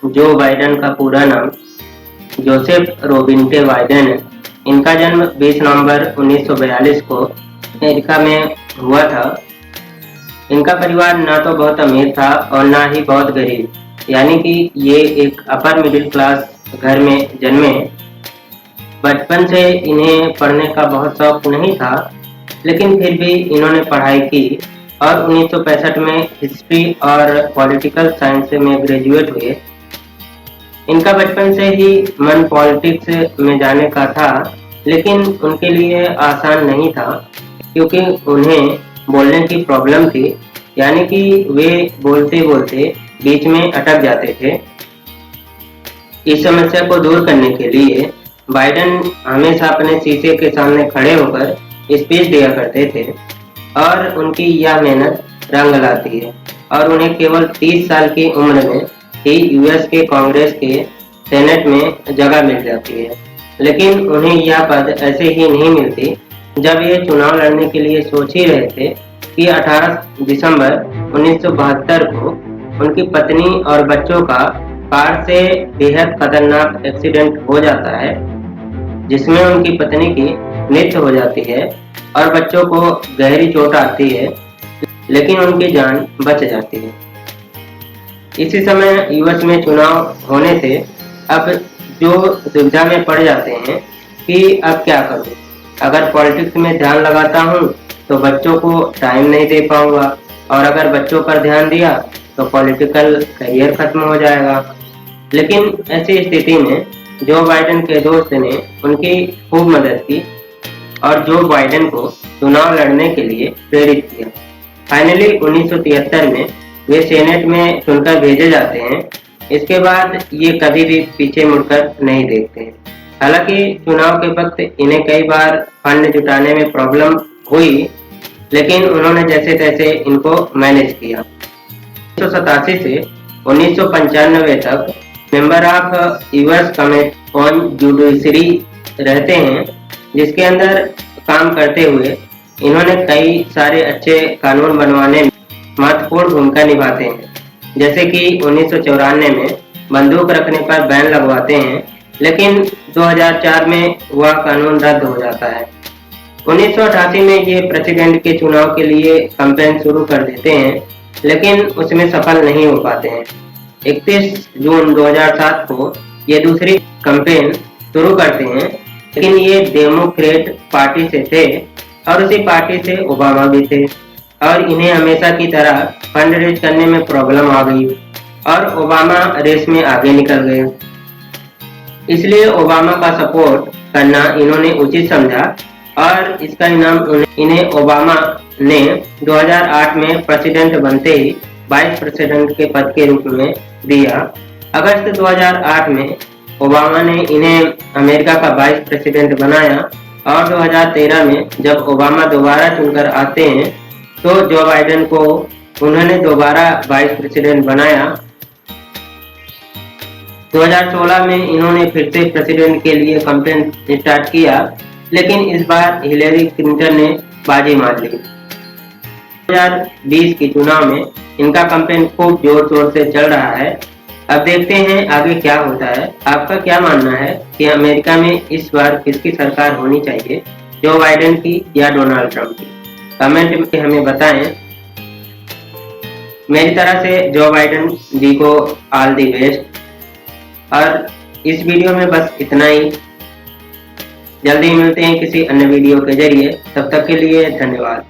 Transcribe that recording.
Joe Biden का पूरा नाम जोसेफ रोबिन्टे बाइडेन है। इनका जन्म 20 नवंबर 1942 को अमेरिका में हुआ था। इनका परिवार ना तो बहुत अमीर था और ना ही बहुत गरीब, यानी कि ये एक अपर मिडिल क्लास घर में जन्मे। बचपन से इन्हें पढ़ने का बहुत शौक नहीं था, लेकिन फिर भी इन्होंने पढ़ाई की और 1965 में हिस्ट्री और पॉलिटिकल साइंस में ग्रेजुएट हुए। इनका बचपन से ही मन पॉलिटिक्स में जाने का था, लेकिन उनके लिए आसान नहीं था क्योंकि उन्हें बोलने की प्रॉब्लम थी, यानी कि वे बोलते बोलते बीच में अटक जाते थे। इस समस्या को दूर करने के लिए बाइडेन हमेशा अपने शीशे के सामने खड़े होकर स्पीच दिया करते थे और उनकी यह मेहनत रंग लाती है और उन्हें केवल 30 साल की उम्र में ही यूएस के कांग्रेस के सेनेट में जगह मिल जाती है। लेकिन उन्हें यह पद ऐसे ही नहीं मिलती। जब ये चुनाव लड़ने के लिए सोच ही रहे थे कि 18 दिसंबर 1972 को उनकी पत्नी और बच्चों का कार से बेहद खतरनाक एक्सीडेंट हो जाता है, जिसमें उनकी पत्नी की मृत्यु हो जाती है और बच्चों को गहरी चोट आती है, लेकिन उनकी जान बच जाती है। इसी समय यूएस में चुनाव होने से अब जो दुविधा में पड़ जाते हैं कि अब क्या करूं। अगर पॉलिटिक्स में ध्यान लगाता हूं तो बच्चों को टाइम नहीं दे पाऊंगा, और अगर बच्चों पर ध्यान दिया तो पॉलिटिकल करियर खत्म हो जाएगा। लेकिन ऐसी स्थिति में जो बाइडेन के दोस्त ने उनकी खूब मदद की और जो बाइडेन को चुनाव लड़ने के लिए प्रेरित किया। फाइनली 1973 में वे सेनेट में चुनकर भेजे जाते हैं। इसके बाद ये कभी भी पीछे मुड़कर नहीं देखते हैं। हालांकि चुनाव के वक्त इन्हें कई बार फंड जुटाने में प्रॉब्लम हुई, लेकिन उन्होंने जैसे तैसे इनको मैनेज किया। 1987 से 1995 तक member of US committee on judiciary रहते हैं, जिसके अंदर काम करते हुए इन्होंने कई सारे अच्छे कानून बनवाने में महत्वपूर्ण भूमिका निभाते हैं। जैसे कि 1994 में बंदूक रखने पर बैन लगवाते हैं, लेकिन 2004 में वह कानून रद्द हो जाता है। 1988 में ये प्रेसिडेंट के चुनाव के लिए कैंपेन शुरू कर देते हैं, लेकिन उसमें सफल नहीं हो पाते हैं। 31 जून 2007 को ये दूसरी कैंपेन शुरू करते हैं, लेकिन ये डेमोक्रेट पार्टी से थे और उसी पार्टी से ओबामा भी थे, और इन्हें हमेशा की तरह फंड रेज करने में प्रॉब्लम आ गई और ओबामा रेस में आगे निकल गए। इसलिए ओबामा का सपोर्ट करना इन्होंने उचित समझा और इसका इनाम इन्हें ओबामा ने 2008 में प्रेसिडेंट बनते ही वाइस प्रेसिडेंट के पद के रूप में दिया। अगस्त 2008 में ओबामा ने इन्हें अमेरिका का वाइस प्रेसिडेंट बनाया और 2013 में जब ओबामा दोबारा चुनकर आते हैं तो जो बाइडेन को उन्होंने दोबारा वाइस प्रेसिडेंट बनाया। 2016 में इन्होंने फिर से प्रेसिडेंट के लिए कैंपेन स्टार्ट किया, लेकिन इस बार हिलेरी क्लिंटन ने बाजी मार ली। 2020 के चुनाव में इनका कैंपेन खूब जोर शोर से चल रहा है। अब देखते हैं आगे क्या होता है। आपका क्या मानना है कि अमेरिका में इस बार किसकी सरकार होनी चाहिए, जो बाइडेन की या डोनाल्ड ट्रंप की? कमेंट में हमें बताएं। मेरी तरह से जो बाइडेन जी को ऑल दी बेस्ट। और इस वीडियो में बस इतना ही। जल्दी मिलते हैं किसी अन्य वीडियो के जरिए। तब तक के लिए धन्यवाद।